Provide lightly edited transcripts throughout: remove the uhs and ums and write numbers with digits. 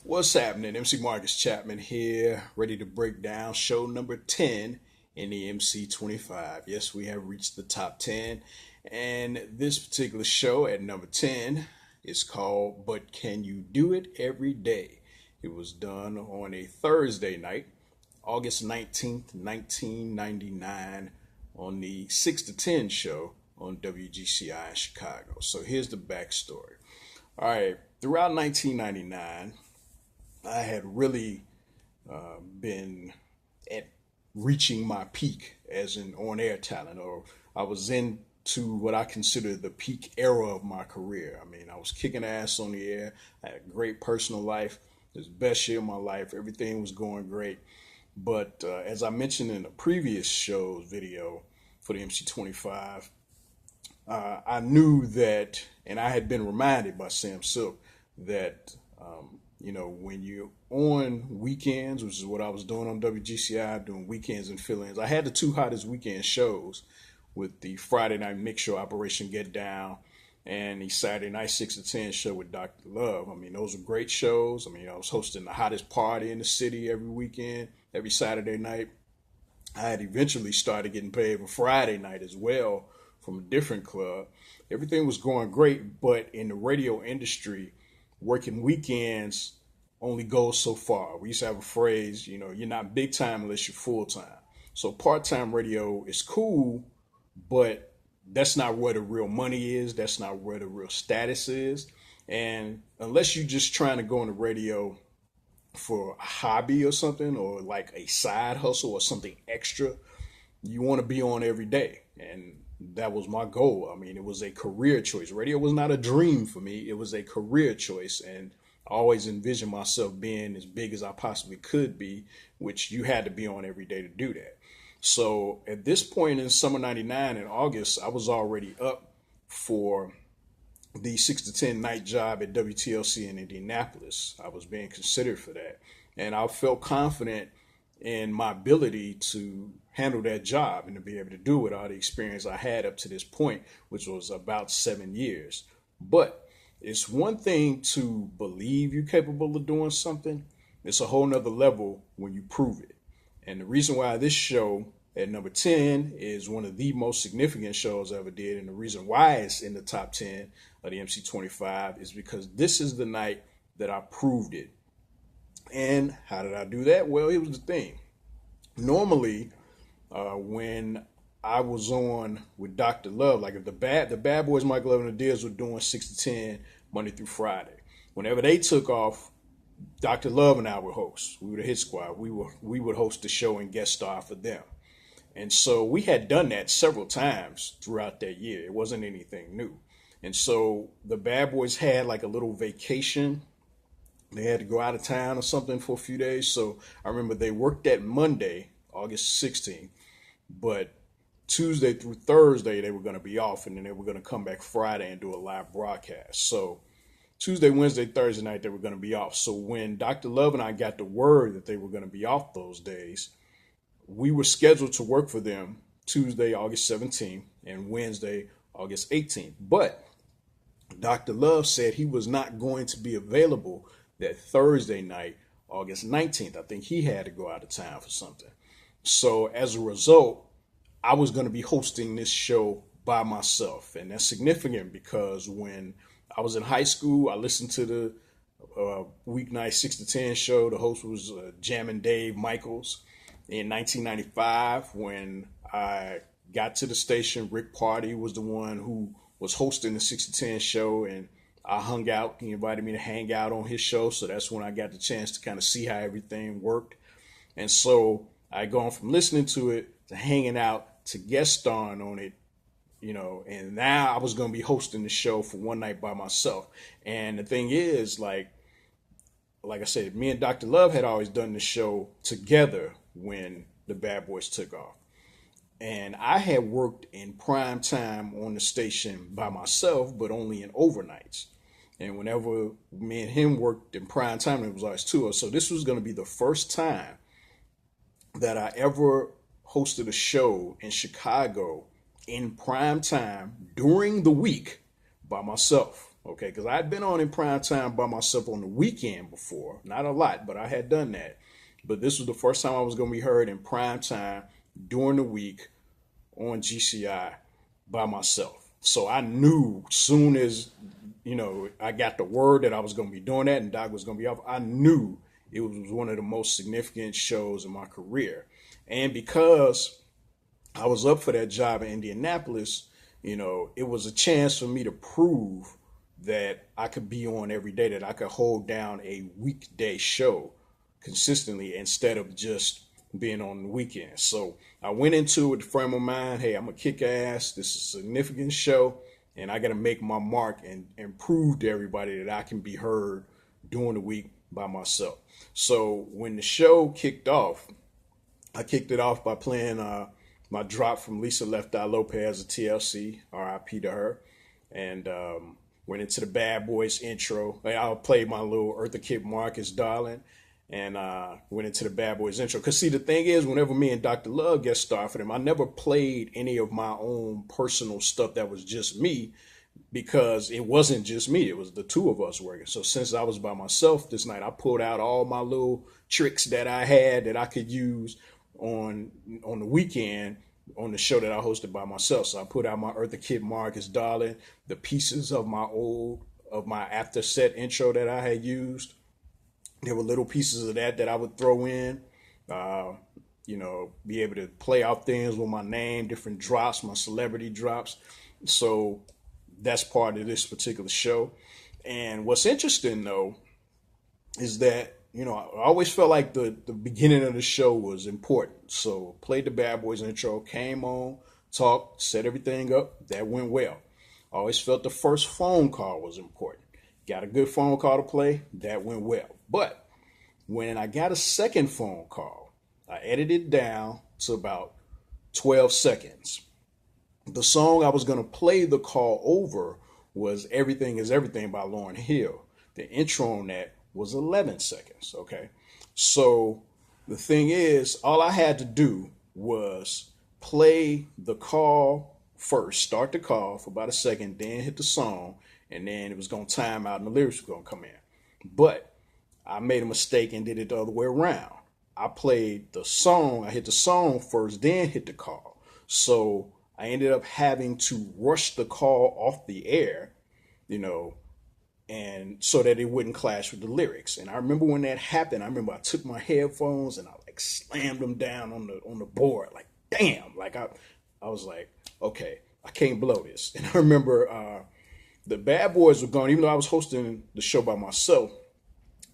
What's happening? MC Marcus Chapman here, ready to break down show number 10 in the MC 25. Yes, we have reached the top 10, and this particular show at number 10 is called But Can You Do It Every Day? It was done on a Thursday night, August 19th, 1999, on the 6 to 10 show on WGCI in Chicago. So here's the backstory. All right, throughout 1999, I had really been at reaching my peak as an on-air talent, or I was into what I consider the peak era of my career. I mean, I was kicking ass on the air. I had a great personal life. It was the best year of my life. Everything was going great. But as I mentioned in a previous show's video for the MC25, I knew that, and I had been reminded by Sam Silk that when you're on weekends, which is what I was doing on WGCI, doing weekends and fill-ins, I had the two hottest weekend shows with the Friday night mix show, Operation Get Down, and the Saturday night 6 to 10 show with Dr. Love. I mean, those were great shows. I mean, I was hosting the hottest party in the city every weekend, every Saturday night. I had eventually started getting paid for Friday night as well from a different club. Everything was going great, but in the radio industry, working weekends only goes so far. We used to have a phrase, you're not big time unless you're full time. So part time radio is cool, but that's not where the real money is. That's not where the real status is. And unless you're just trying to go on the radio for a hobby or something, or like a side hustle or something extra, you want to be on every day. And that was my goal. I mean, it was a career choice. Radio was not a dream for me. It was a career choice. And I always envisioned myself being as big as I possibly could be, which you had to be on every day to do that. So at this point in summer 99 in August, I was already up for the 6 to 10 night job at WTLC in Indianapolis. I was being considered for that. And I felt confident in my ability to handle that job and to be able to do it, all the experience I had up to this point, which was about 7 years. But it's one thing to believe you're capable of doing something. It's a whole nother level when you prove it. And the reason why this show at number 10 is one of the most significant shows I ever did, and the reason why it's in the top 10 of the MC25 is because this is the night that I proved it. And how did I do that? Well, it was the thing. Normally, when I was on with Dr. Love, like if the Bad Boys, Mike Love and the Deals were doing 6 to 10 Monday through Friday, whenever they took off, Dr. Love and I would host. We were the hit squad. We would host the show and guest star for them. And so we had done that several times throughout that year. It wasn't anything new. And so the Bad Boys had like a little vacation. They had to go out of town or something for a few days. So I remember they worked that Monday, August 16th, but Tuesday through Thursday they were going to be off, and then they were going to come back Friday and do a live broadcast. So Tuesday, Wednesday, Thursday night they were going to be off. So when Dr. Love and I got the word that they were going to be off those days, we were scheduled to work for them Tuesday, August 17th, and Wednesday, August 18th. But Dr. Love said he was not going to be available that Thursday night, August 19th. I think he had to go out of town for something. So as a result, I was going to be hosting this show by myself. And that's significant because when I was in high school, I listened to the weeknight 6 to 10 show. The host was Jammin' Dave Michaels. In 1995, when I got to the station, Rick Party was the one who was hosting the 6 to 10 show, and I hung out. He invited me to hang out on his show, so that's when I got the chance to kind of see how everything worked. And so I gone from listening to it to hanging out to guest starring on it, and now I was going to be hosting the show for one night by myself. And the thing is, like I said, me and Dr. Love had always done the show together when the Bad Boys took off. And I had worked in prime time on the station by myself, but only in overnights. And whenever me and him worked in prime time, it was always two of us. So this was going to be the first time that I ever hosted a show in Chicago in prime time during the week by myself. Okay, because I'd been on in prime time by myself on the weekend before. Not a lot, but I had done that. But this was the first time I was going to be heard in prime time during the week on GCI by myself. So I knew soon as, I got the word that I was going to be doing that and Doc was going to be off, I knew it was one of the most significant shows in my career. And because I was up for that job in Indianapolis, it was a chance for me to prove that I could be on every day, that I could hold down a weekday show consistently instead of just being on the weekends. So I went into it with the frame of mind, hey, I'm gonna kick ass. This is a significant show, and I gotta make my mark and prove to everybody that I can be heard during the week by myself. So when the show kicked off, I kicked it off by playing my drop from Lisa Left Eye Lopez of TLC, RIP to her, and went into the Bad Boys intro. I played my little Eartha Kitt Marcus Darling, and went into the Bad Boys intro. Because see, the thing is, whenever me and Dr. Love guest starred for them, I never played any of my own personal stuff that was just me, because it wasn't just me. It was the two of us working. So since I was by myself this night, I pulled out all my little tricks that I had that I could use on the weekend on the show that I hosted by myself. So I put out my Eartha Kitt Marcus Darling, the pieces of my after set intro that I had used. There were little pieces of that I would throw in, be able to play out things with my name, different drops, my celebrity drops. So that's part of this particular show. And what's interesting though is that I always felt like the beginning of the show was important. So played the Bad Boys intro, came on, talked, set everything up. That went well. I always felt the first phone call was important. Got a good phone call to play. That went well. But when I got a second phone call, I edited it down to about 12 seconds. The song I was going to play the call over was Everything is Everything by Lauryn Hill. The intro on that was 11 seconds, okay? So the thing is, all I had to do was play the call first, start the call for about a second, then hit the song, and then it was going to time out and the lyrics were going to come in. But I made a mistake and did it the other way around. I played the song, I hit the song first, then hit the call. So I ended up having to rush the call off the air, and so that it wouldn't clash with the lyrics. And I remember when that happened, I took my headphones and I slammed them down on the board, like damn, like I was like, okay, I can't blow this. And I remember the Bad Boys were gone, even though I was hosting the show by myself.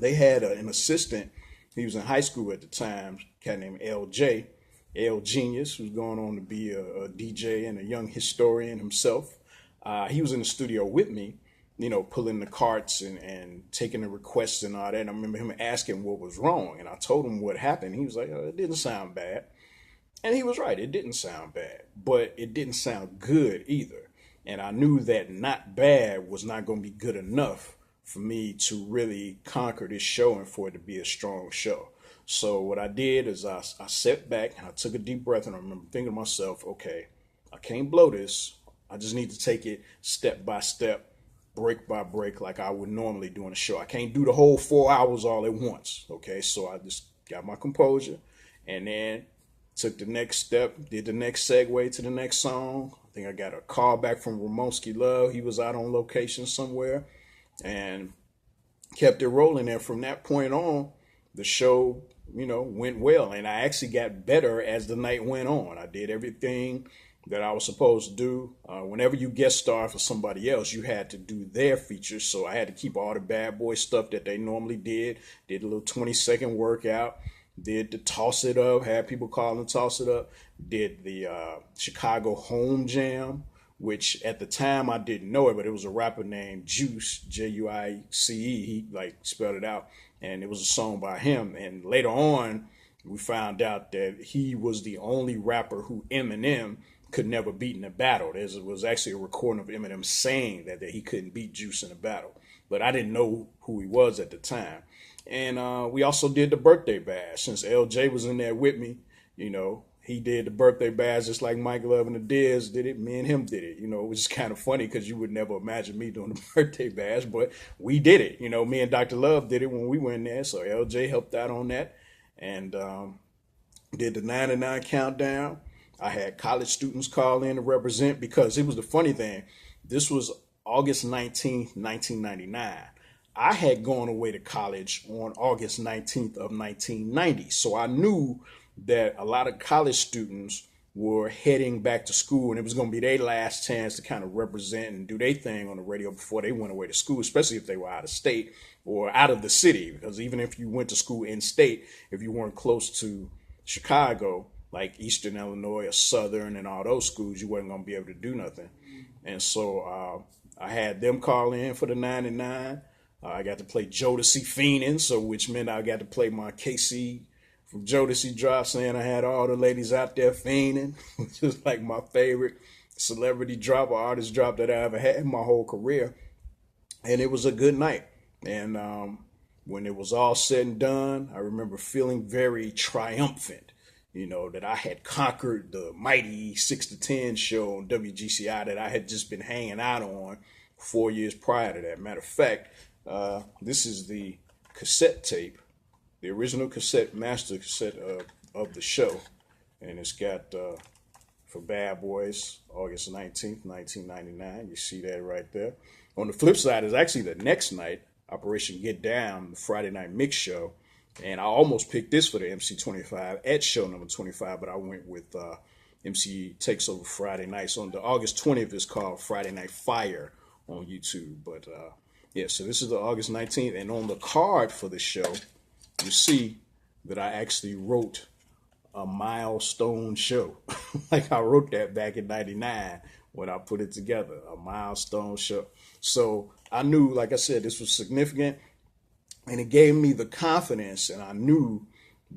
They had an assistant. He was in high school at the time, a cat named LJ, L Genius, who's going on to be a DJ and a young historian himself. He was in the studio with me, pulling the carts and taking the requests and all that. And I remember him asking what was wrong. And I told him what happened. He was like, oh, it didn't sound bad. And he was right. It didn't sound bad, but it didn't sound good either. And I knew that not bad was not going to be good enough for me to really conquer this show and for it to be a strong show. So what I did is I sat back and I took a deep breath, and I remember thinking to myself, okay, I can't blow this. I just need to take it step by step, break by break, like I would normally do on a show. I can't do the whole 4 hours all at once. Okay, so I just got my composure and then took the next step, did the next segue to the next song. I think I got a call back from Ramonski Love. He was out on location somewhere and kept it rolling. And from that point on, the show, went well. And I actually got better as the night went on. I did everything that I was supposed to do. Whenever you guest star for somebody else, you had to do their features. So I had to keep all the Bad Boy stuff that they normally did a little 20-second workout, did the toss it up, had people call and toss it up, did the Chicago Home Jam, which at the time I didn't know it, but it was a rapper named Juice, Juice. He spelled it out, and it was a song by him. And later on, we found out that he was the only rapper who Eminem could never beat in a battle. There was actually a recording of Eminem saying that he couldn't beat Juice in a battle, but I didn't know who he was at the time. And we also did the birthday bash. Since LJ was in there with me, he did the birthday bash just like Mike Love and the Diz did it. Me and him did it. It was kind of funny because you would never imagine me doing the birthday bash, but we did it. Me and Dr. Love did it when we went there. So LJ helped out on that and did the 99 countdown. I had college students call in to represent because it was the funny thing. This was August 19th, 1999. I had gone away to college on August 19th of 1990. So I knew that a lot of college students were heading back to school and it was going to be their last chance to kind of represent and do their thing on the radio before they went away to school, especially if they were out of state or out of the city. Because even if you went to school in state, if you weren't close to Chicago, like Eastern Illinois or Southern and all those schools, you wasn't going to be able to do nothing. And so I had them call in for the 99. I got to play Jodeci Fiendin', which meant I got to play my KC from Jodeci Drive, saying I had all the ladies out there fiending, which is like my favorite celebrity drop or artist drop that I ever had in my whole career. And it was a good night. And when it was all said and done, I remember feeling very triumphant, that I had conquered the mighty 6 to 10 show on WGCI that I had just been hanging out on 4 years prior to that. Matter of fact, this is the cassette tape, the original master cassette of the show. And it's got, for Bad Boys, August 19th, 1999. You see that right there. On the flip side is actually the next night, Operation Get Down, the Friday Night Mix Show. And I almost picked this for the MC25 at show number 25, but I went with MC Takes Over Friday Nights. On the August 20th, it's called Friday Night Fire on YouTube. But yeah, so this is the August 19th. And on the card for the show, you see that I actually wrote a milestone show. Like I wrote that back in 99 when I put it together, a milestone show. So I knew, like I said, this was significant. And it gave me the confidence, and I knew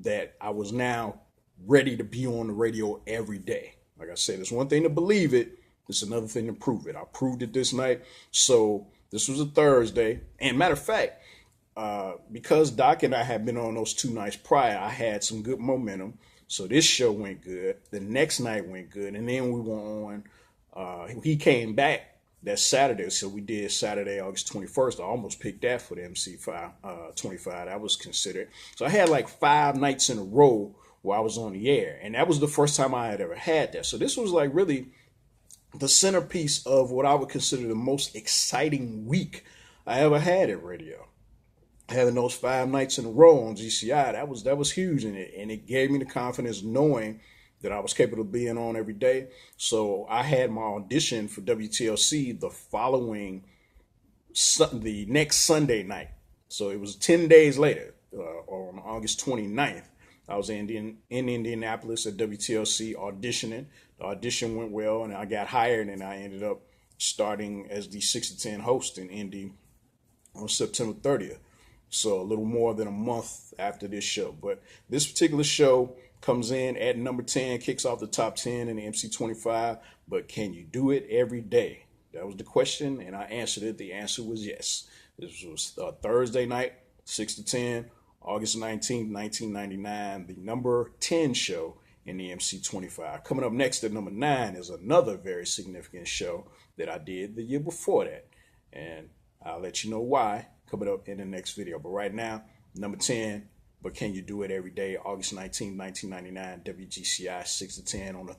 that I was now ready to be on the radio every day. Like I said, it's one thing to believe it, it's another thing to prove it. I proved it this night. So this was a Thursday. And matter of fact, because Doc and I had been on those 2 nights prior, I had some good momentum. So this show went good. The next night went good. And then we were on, he came back that Saturday. So we did Saturday, August 21st. I almost picked that for the MC 25. That was considered. So I had like 5 nights in a row where I was on the air. And that was the first time I had ever had that. So this was like really the centerpiece of what I would consider the most exciting week I ever had at radio. Having those 5 nights in a row on GCI, that was huge in it. And it gave me the confidence knowing that I was capable of being on every day. So I had my audition for WTLC the next Sunday night. So it was 10 days later, on August 29th. I was in Indianapolis at WTLC auditioning. The audition went well and I got hired, and I ended up starting as the 6 to 10 host in Indy on September 30th. So a little more than a month after this show. But this particular show comes in at number 10, kicks off the top 10 in the MC25. But can you do it every day? That was the question, and I answered it. The answer was yes. This was Thursday night, 6 to 10, August 19th, 1999, the number 10 show in the MC25. Coming up next at number 9 is another very significant show that I did the year before that. And I'll let you know why coming up in the next video. But right now, number 10, but can you do it every day? August 19th, 1999, WGCI 6 to 10 on the 3rd.